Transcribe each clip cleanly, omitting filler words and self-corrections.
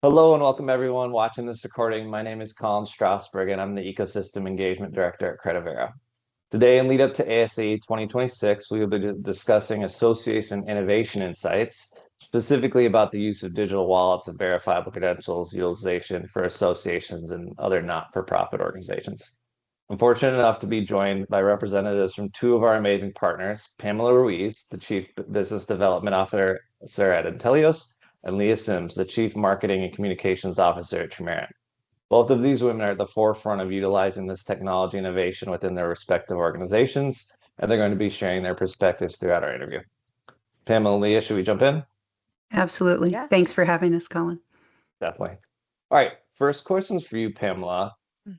Hello and welcome everyone watching this recording. My name is Colin Strasberg and I'm the Ecosystem Engagement Director at Credivera. Today, in lead up to ASE 2026, we will be discussing association innovation insights, specifically about the use of digital wallets and verifiable credentials utilization for associations and other not-for-profit organizations. I'm fortunate enough to be joined by representatives from two of our amazing partners, Pamela Ruiz, the Chief Business Development Officer at Inteleos, and Lea Simms, the Chief Marketing and Communications Officer at TruMerit. Both of these women are at the forefront of utilizing this technology innovation within their respective organizations, and they're going to be sharing their perspectives throughout our interview. Pamela and Lea, should we jump in? Absolutely. Yeah. Thanks for having us, Colin. Definitely. All right, first questions for you, Pamela.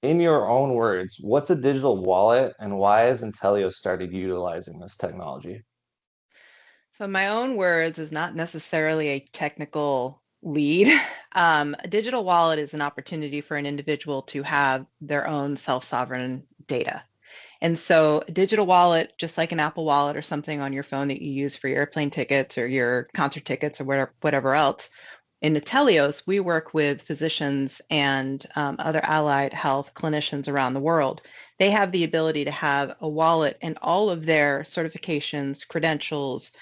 In your own words, what's a digital wallet and why has Inteleos started utilizing this technology? So my own words is not necessarily a technical lead. A digital wallet is an opportunity for an individual to have their own self-sovereign data. And so a digital wallet, just like an Apple Wallet or something on your phone that you use for your airplane tickets or your concert tickets or whatever else, in Inteleos, we work with physicians and other allied health clinicians around the world. They have the ability to have a wallet and all of their certifications, credentials,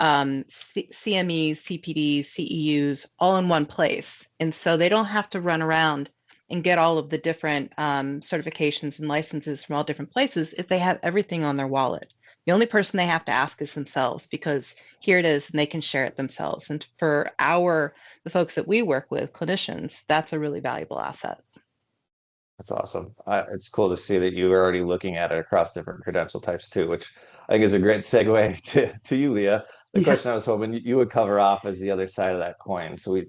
CMEs, CPDs, CEUs, all in one place. And so they don't have to run around and get all of the different certifications and licenses from all different places if they have everything on their wallet. The only person they have to ask is themselves, because here it is and they can share it themselves. And for the folks that we work with, clinicians, that's a really valuable asset. That's awesome. It's cool to see that you are already looking at it across different credential types too, which I think is a great segue to you, Lea. The Yeah. question I was hoping you would cover off is the other side of that coin. So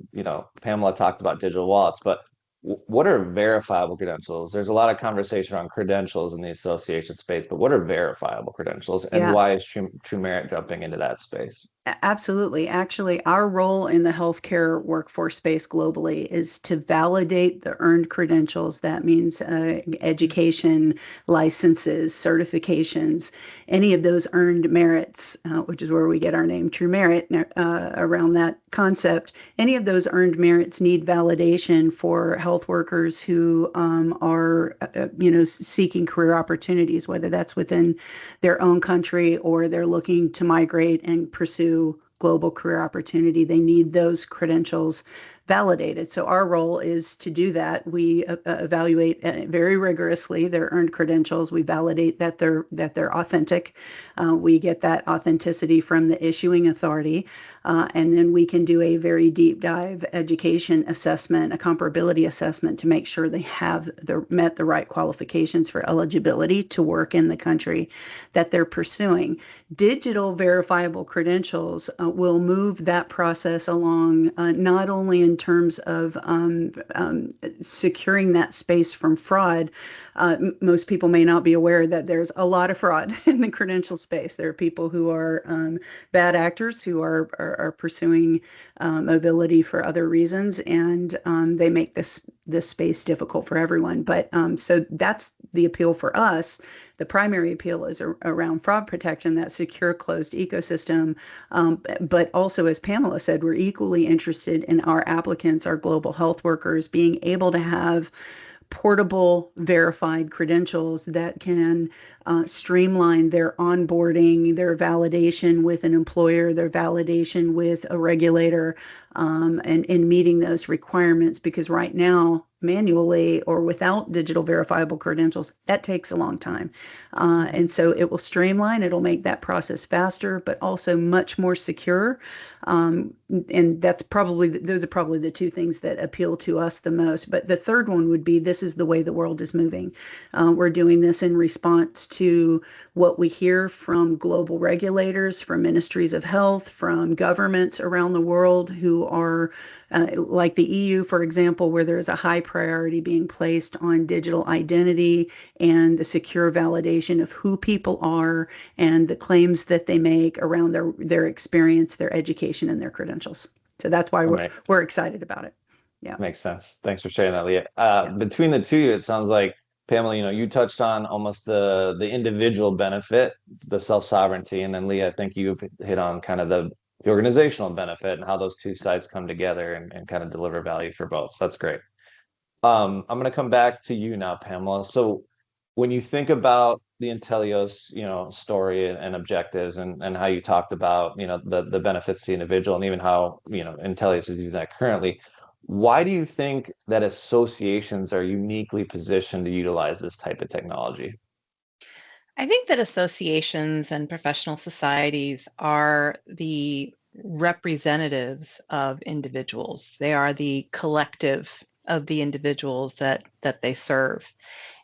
Pamela talked about digital wallets, but what are verifiable credentials? There's a lot of conversation around credentials in the association space, but what are verifiable credentials and Yeah. why is TruMerit jumping into that space? Absolutely. Actually, our role in the healthcare workforce space globally is to validate the earned credentials. That means education, licenses, certifications, any of those earned merits, which is where we get our name, TruMerit, around that concept. Any of those earned merits need validation for health workers who are, seeking career opportunities, whether that's within their own country or they're looking to migrate and pursue global career opportunity. They need those credentials validated. So our role is to do that. We evaluate very rigorously their earned credentials. We validate that they're authentic. We get that authenticity from the issuing authority, and then we can do a very deep dive education assessment, a comparability assessment to make sure they have met the right qualifications for eligibility to work in the country that they're pursuing. Digital verifiable credentials will move that process along, not only in terms of securing that space from fraud. Most people may not be aware that there's a lot of fraud in the credential space. There are people who are bad actors who are pursuing mobility for other reasons, and they make this space difficult for everyone. But so that's the appeal for us. The primary appeal is around fraud protection, that secure closed ecosystem. But also, as Pamela said, we're equally interested in our applicants, our global health workers, being able to have portable verified credentials that can streamline their onboarding, their validation with an employer, their validation with a regulator, and in meeting those requirements. Because right now, manually or without digital verifiable credentials, that takes a long time. And so it will streamline, it'll make that process faster, but also much more secure. And those are probably the two things that appeal to us the most. But the third one would be, this is the way the world is moving. We're doing this in response to what we hear from global regulators, from ministries of health, from governments around the world who are like the EU, for example, where there's a high priority being placed on digital identity and the secure validation of who people are and the claims that they make around their experience, their education, and their credentials. So that's why we're excited about it. Yeah. Makes sense. Thanks for sharing that, Lea. Yeah. Between the two, it sounds like Pamela, you touched on almost the individual benefit, the self-sovereignty, and then Lea, I think you've hit on kind of the organizational benefit and how those two sides come together and kind of deliver value for both. So that's great. I'm going to come back to you now, Pamela. So when you think about the Inteleos, story and objectives and how you talked about, the benefits to the individual and even how, Inteleos is using that currently, why do you think that associations are uniquely positioned to utilize this type of technology? I think that associations and professional societies are the representatives of individuals. They are the collective of the individuals that they serve.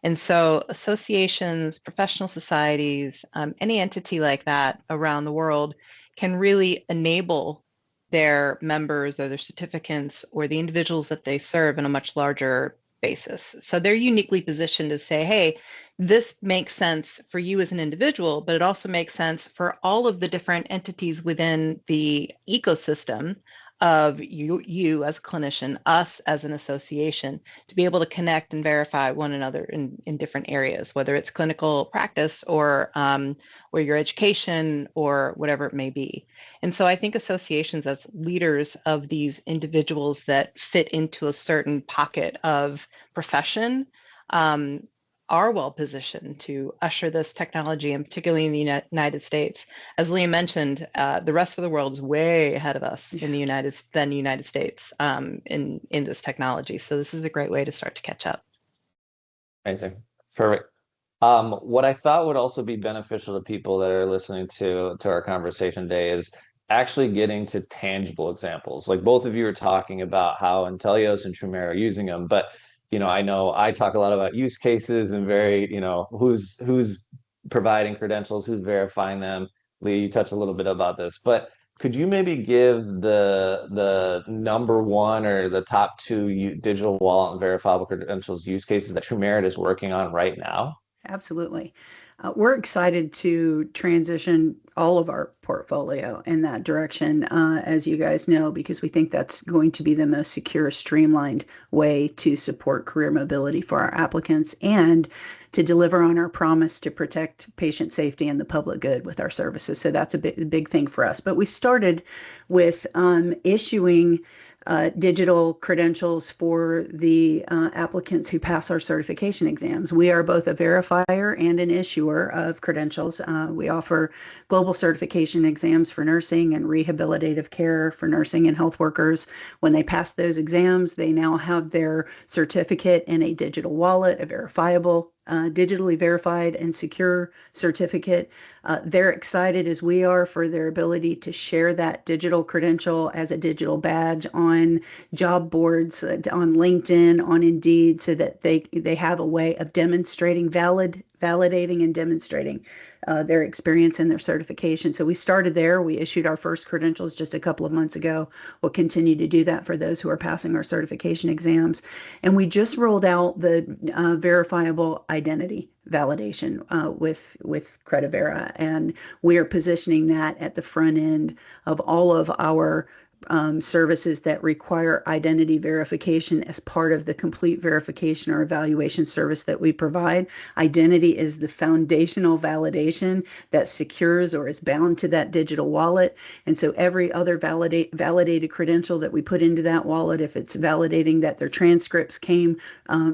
And so associations, professional societies, any entity like that around the world can really enable their members or their certificants or the individuals that they serve in a much larger basis. So they're uniquely positioned to say, hey, this makes sense for you as an individual, but it also makes sense for all of the different entities within the ecosystem of you as a clinician, us as an association, to be able to connect and verify one another in different areas, whether it's clinical practice or your education or whatever it may be. And so I think associations as leaders of these individuals that fit into a certain pocket of profession are well positioned to usher this technology, and particularly in the United States. As Leah mentioned, the rest of the world is way ahead of us in the United States in this technology. So this is a great way to start to catch up. Amazing. Perfect. What I thought would also be beneficial to people that are listening to our conversation today is actually getting to tangible examples. Like both of you are talking about how Inteleos and TruMerit are using them, but I know I talk a lot about use cases and very, who's providing credentials, who's verifying them. Lee, you touched a little bit about this, but could you maybe give the number one or the top two digital wallet and verifiable credentials use cases that TruMerit is working on right now? Absolutely. We're excited to transition all of our portfolio in that direction, as you guys know, because we think that's going to be the most secure, streamlined way to support career mobility for our applicants and to deliver on our promise to protect patient safety and the public good with our services. So that's a big thing for us. But we started with issuing digital credentials for the applicants who pass our certification exams. We are both a verifier and an issuer of credentials. We offer global certification exams for nursing and rehabilitative care for nursing and health workers. When they pass those exams, they now have their certificate in a digital wallet, a verifiable digitally verified and secure certificate. They're excited as we are for their ability to share that digital credential as a digital badge on job boards, on LinkedIn, on Indeed, so that they have a way of demonstrating validating and demonstrating their experience and their certification. So we started there. We issued our first credentials just a couple of months ago. We'll continue to do that for those who are passing our certification exams. And we just rolled out the verifiable identity validation with Credivera. And we are positioning that at the front end of all of our services that require identity verification as part of the complete verification or evaluation service that we provide. Identity is the foundational validation that secures or is bound to that digital wallet. And so every other validated credential that we put into that wallet, if it's validating that their transcripts came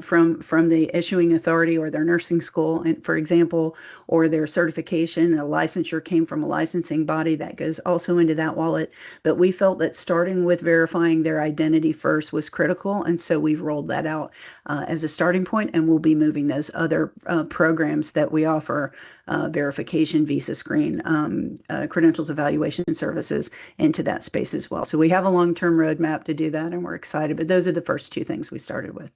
from the issuing authority or their nursing school, and for example, or their certification, a licensure came from a licensing body, that goes also into that wallet. But we felt that starting with verifying their identity first was critical, and so we've rolled that out as a starting point, and we'll be moving those other programs that we offer, verification, visa screen, credentials evaluation services, into that space as well. So we have a long-term roadmap to do that, and we're excited, but those are the first two things we started with.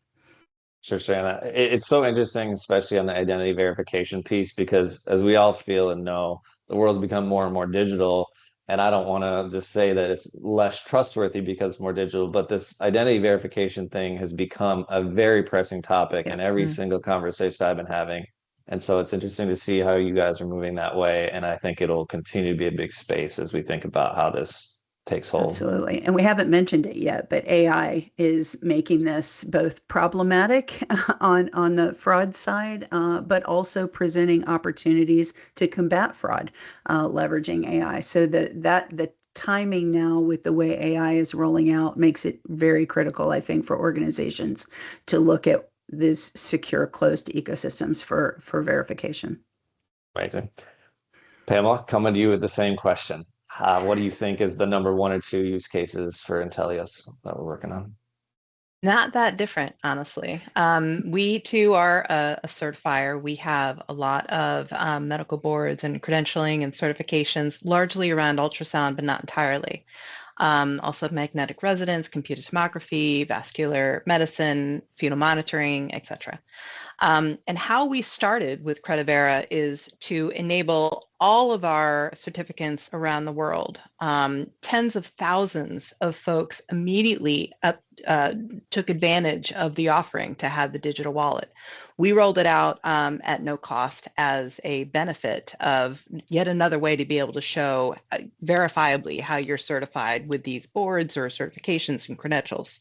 Sure, Shanna. It's so interesting, especially on the identity verification piece, because as we all feel and know, the world's become more and more digital. And I don't want to just say that it's less trustworthy because it's more digital, but this identity verification thing has become a very pressing topic in every single conversation I've been having. And so it's interesting to see how you guys are moving that way. And I think it'll continue to be a big space as we think about how this takes hold. Absolutely. And we haven't mentioned it yet, but AI is making this both problematic on the fraud side, but also presenting opportunities to combat fraud, leveraging AI. So the timing now with the way AI is rolling out makes it very critical, I think, for organizations to look at these secure closed ecosystems for verification. Amazing. Pamela, coming to you with the same question. What do you think is the number 1 or 2 use cases for Inteleos that we're working on? Not that different, honestly. We too are a certifier. We have a lot of medical boards and credentialing and certifications, largely around ultrasound, but not entirely. Also magnetic resonance, computed tomography, vascular medicine, fetal monitoring, etc. And how we started with Credivera is to enable all of our certificants around the world. Tens of thousands of folks immediately took advantage of the offering to have the digital wallet. We rolled it out at no cost as a benefit of yet another way to be able to show verifiably how you're certified with these boards or certifications and credentials.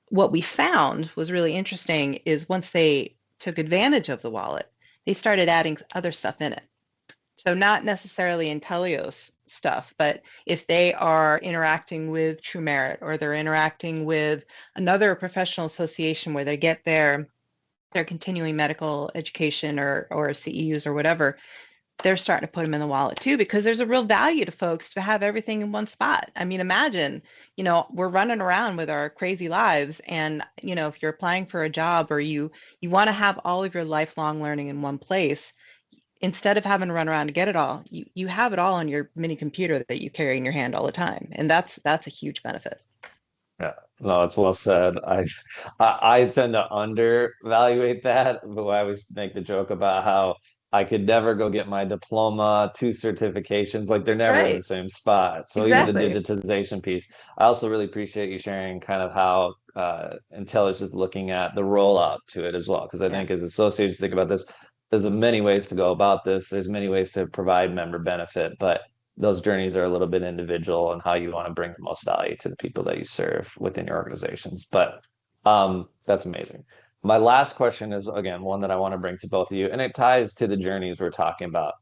What we found was really interesting is once they took advantage of the wallet, they started adding other stuff in it. So not necessarily Inteleos stuff, but if they are interacting with TruMerit or they're interacting with another professional association where they get their continuing medical education or CEUs or whatever, they're starting to put them in the wallet too, because there's a real value to folks to have everything in one spot. I mean, imagine, we're running around with our crazy lives, and, if you're applying for a job or you want to have all of your lifelong learning in one place, instead of having to run around to get it all, you have it all on your mini computer that you carry in your hand all the time. And that's a huge benefit. Yeah, no, it's well said. I tend to undervaluate that, but I always make the joke about how I could never go get my diploma, 2 certifications, like they're never in the Right. same spot. So even the Exactly. digitization piece, I also really appreciate you sharing kind of how Intellis is looking at the rollout to it as well, because I Yeah. think as associates think about this, there's many ways to go about this. There's many ways to provide member benefit, but those journeys are a little bit individual and how you want to bring the most value to the people that you serve within your organizations. But that's amazing. My last question is, again, one that I want to bring to both of you, and it ties to the journeys we're talking about.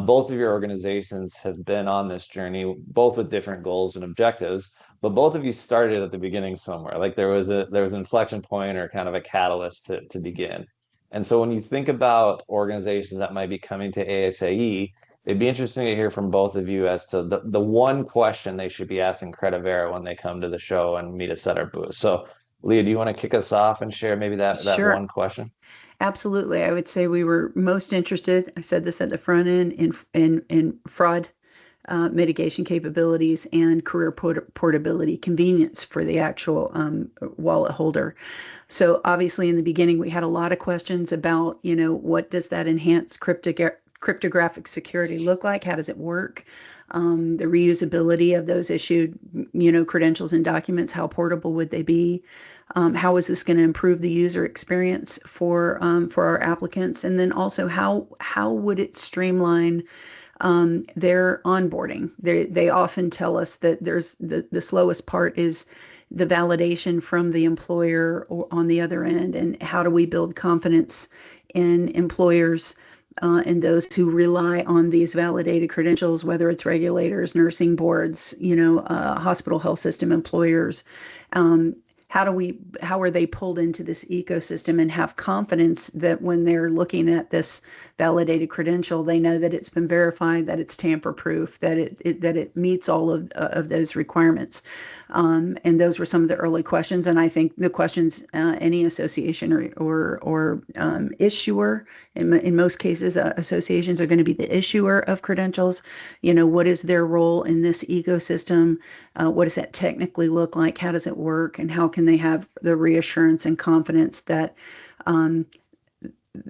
Both of your organizations have been on this journey, both with different goals and objectives, but both of you started at the beginning somewhere. Like there was an inflection point or kind of a catalyst to begin. And so when you think about organizations that might be coming to ASAE, it'd be interesting to hear from both of you as to the one question they should be asking Credivera when they come to the show and meet us at our booth. So, Leah, do you want to kick us off and share maybe that Sure. one question? Absolutely. I would say we were most interested, I said this at the front end, in fraud mitigation capabilities and career portability convenience for the actual wallet holder. So obviously in the beginning, we had a lot of questions about, what does that enhanced cryptographic security look like? How does it work? The reusability of those issued, credentials and documents, how portable would they be? How is this going to improve the user experience for our applicants? And then also how would it streamline their onboarding? They often tell us that there's the slowest part is the validation from the employer or on the other end, and how do we build confidence in employers and those who rely on these validated credentials, whether it's regulators, nursing boards, hospital health system employers. How are they pulled into this ecosystem and have confidence that when they're looking at this validated credential, they know that it's been verified, that it's tamper-proof, that it meets all of those requirements. And those were some of the early questions. And I think the questions any association or issuer, in most cases, associations are going to be the issuer of credentials. What is their role in this ecosystem? What does that technically look like? How does it work? And how can they have the reassurance and confidence that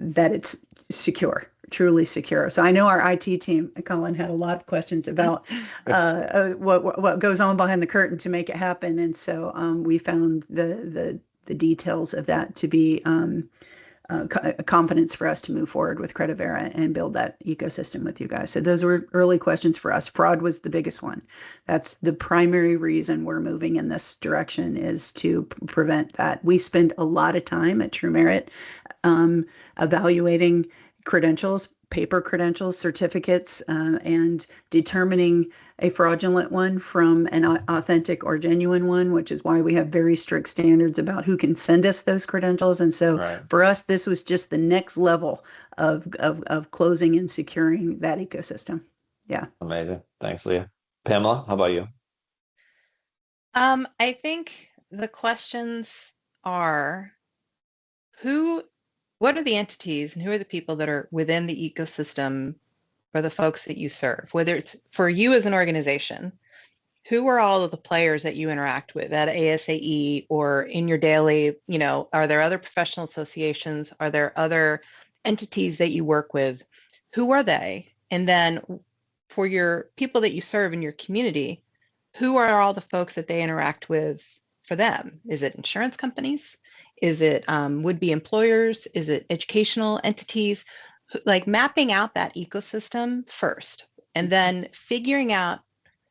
it's secure, truly secure? So I know our IT team, Colin, had a lot of questions about what goes on behind the curtain to make it happen, and so we found the details of that to be confidence for us to move forward with Credivera and build that ecosystem with you guys. So those were early questions for us. Fraud was the biggest one. That's the primary reason we're moving in this direction, is to prevent that. We spend a lot of time at TruMerit evaluating credentials, paper credentials, certificates, and determining a fraudulent one from an authentic or genuine one, which is why we have very strict standards about who can send us those credentials. And so for us, this was just the next level of closing and securing that ecosystem. Yeah. Amazing. Thanks, Leah. Pamela, how about you? I think the questions are what are the entities and who are the people that are within the ecosystem for the folks that you serve? Whether it's for you as an organization, who are all of the players that you interact with at ASAE or in your daily, are there other professional associations? Are there other entities that you work with? Who are they? And then for your people that you serve in your community, who are all the folks that they interact with for them? Is it insurance companies? Is it would-be employers? Is it educational entities? Like mapping out that ecosystem first, and then figuring out,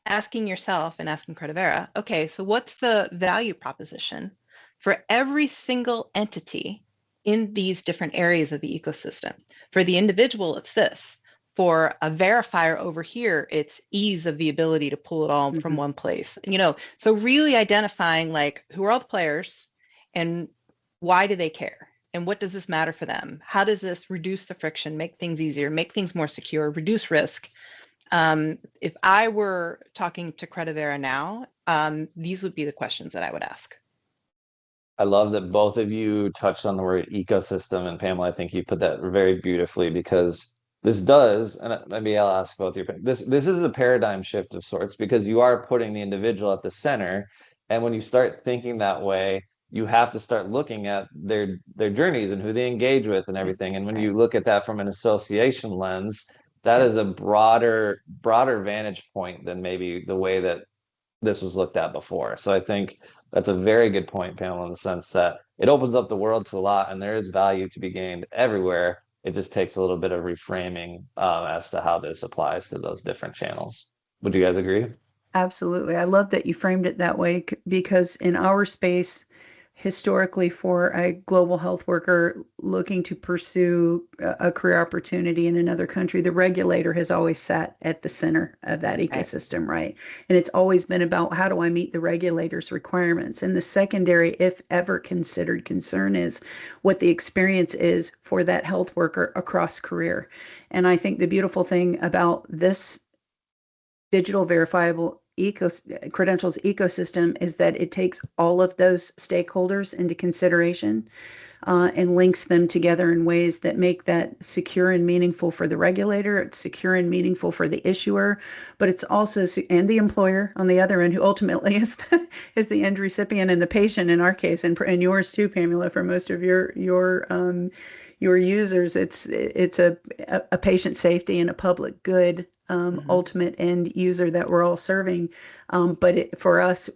asking yourself and asking Credivera, okay, so what's the value proposition for every single entity in these different areas of the ecosystem? For the individual, it's this. For a verifier over here, it's ease of the ability to pull it all from one place. So really identifying like who are all the players and why do they care? And what does this matter for them? How does this reduce the friction, make things easier, make things more secure, reduce risk? If I were talking to Credivera now, these would be the questions that I would ask. I love that both of you touched on the word ecosystem, and Pamela, I think you put that very beautifully, because this does, and maybe I'll ask both your this is a paradigm shift of sorts, because you are putting the individual at the center, and when you start thinking that way, you have to start looking at their journeys and who they engage with and everything. And when you look at that from an association lens, that is a broader vantage point than maybe the way that this was looked at before. So I think that's a very good point, Pamela, in the sense that it opens up the world to a lot, and there is value to be gained everywhere. It just takes a little bit of reframing as to how this applies to those different channels. Would you guys agree? Absolutely. I love that you framed it that way, because in our space, historically, for a global health worker looking to pursue a career opportunity in another country, the regulator has always sat at the center of that ecosystem, right? And it's always been about, how do I meet the regulator's requirements? And the secondary, if ever considered, concern is what the experience is for that health worker across career. And I think the beautiful thing about this digital verifiable credentials ecosystem is that it takes all of those stakeholders into consideration, and links them together in ways that make that secure and meaningful for the regulator. It's secure and meaningful for the issuer, but it's also, and the employer on the other end, who ultimately is the end recipient and the patient in our case, and yours too, Pamela, for most of your users. It's a patient safety and a public good ultimate end user that we're all serving. But for us,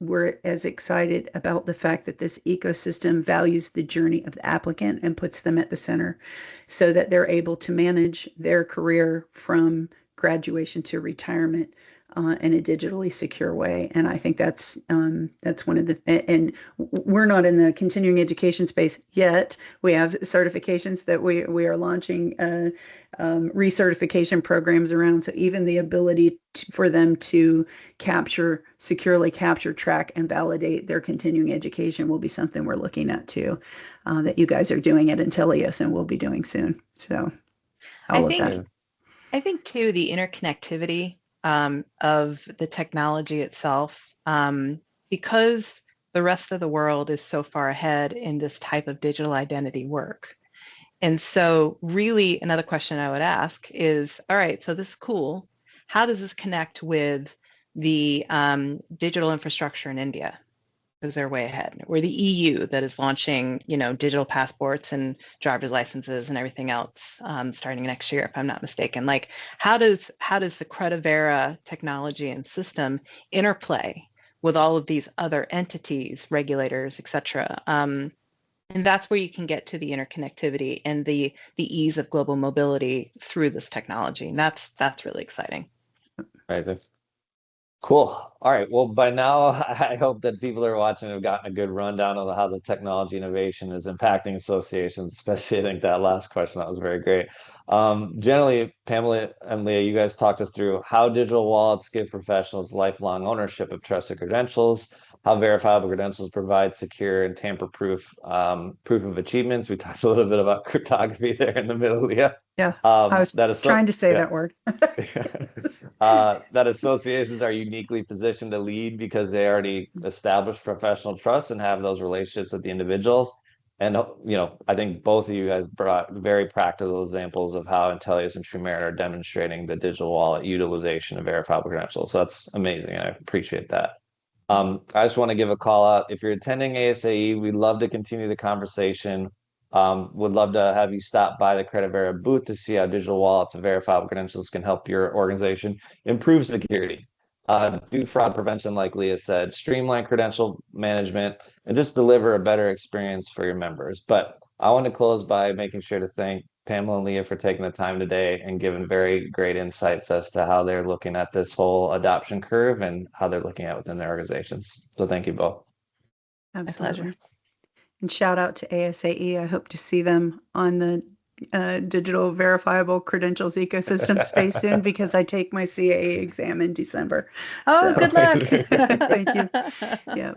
we're as excited about the fact that this ecosystem values the journey of the applicant and puts them at the center, so that they're able to manage their career from graduation to retirement in a digitally secure way. And I think that's one of the, and we're not in the continuing education space yet. We have certifications that we are launching recertification programs around. So even the ability for them to securely capture, track, and validate their continuing education will be something we're looking at too, that you guys are doing at Inteleos and will be doing soon. So all of that. I think too, the interconnectivity of the technology itself, because the rest of the world is so far ahead in this type of digital identity work. And so really another question I would ask is, all right, so this is cool. How does this connect with the digital infrastructure in India? Because they're way ahead, or the EU that is launching, digital passports and driver's licenses and everything else starting next year, if I'm not mistaken. Like, how does the Credivera technology and system interplay with all of these other entities, regulators, et cetera? And that's where you can get to the interconnectivity and the ease of global mobility through this technology. And that's really exciting. Right. Cool. All right. Well, by now, I hope that people who are watching have gotten a good rundown of how the technology innovation is impacting associations, especially I think that last question, that was very great. Generally, Pamela and Leah, you guys talked us through how digital wallets give professionals lifelong ownership of trusted credentials, how verifiable credentials provide secure and tamper-proof proof of achievements. We talked a little bit about cryptography there in the middle, Leah. Yeah, I was That is trying to say yeah. that word. That associations are uniquely positioned to lead because they already established professional trust and have those relationships with the individuals. And I think both of you guys brought very practical examples of how Inteleos and TruMerit are demonstrating the digital wallet utilization of verifiable credentials. So that's amazing. I appreciate that. I just want to give a call out. If you're attending ASAE, we'd love to continue the conversation. Would love to have you stop by the Credivera booth to see how digital wallets and verifiable credentials can help your organization improve security, do fraud prevention, like Leah said, streamline credential management, and just deliver a better experience for your members. But I want to close by making sure to thank Pamela and Leah for taking the time today and giving very great insights as to how they're looking at this whole adoption curve and how they're looking at it within their organizations. So thank you both. Absolutely. And shout out to ASAE. I hope to see them on the digital verifiable credentials ecosystem space soon because I take my CAE exam in December. Oh, So, good luck. thank you. Yeah.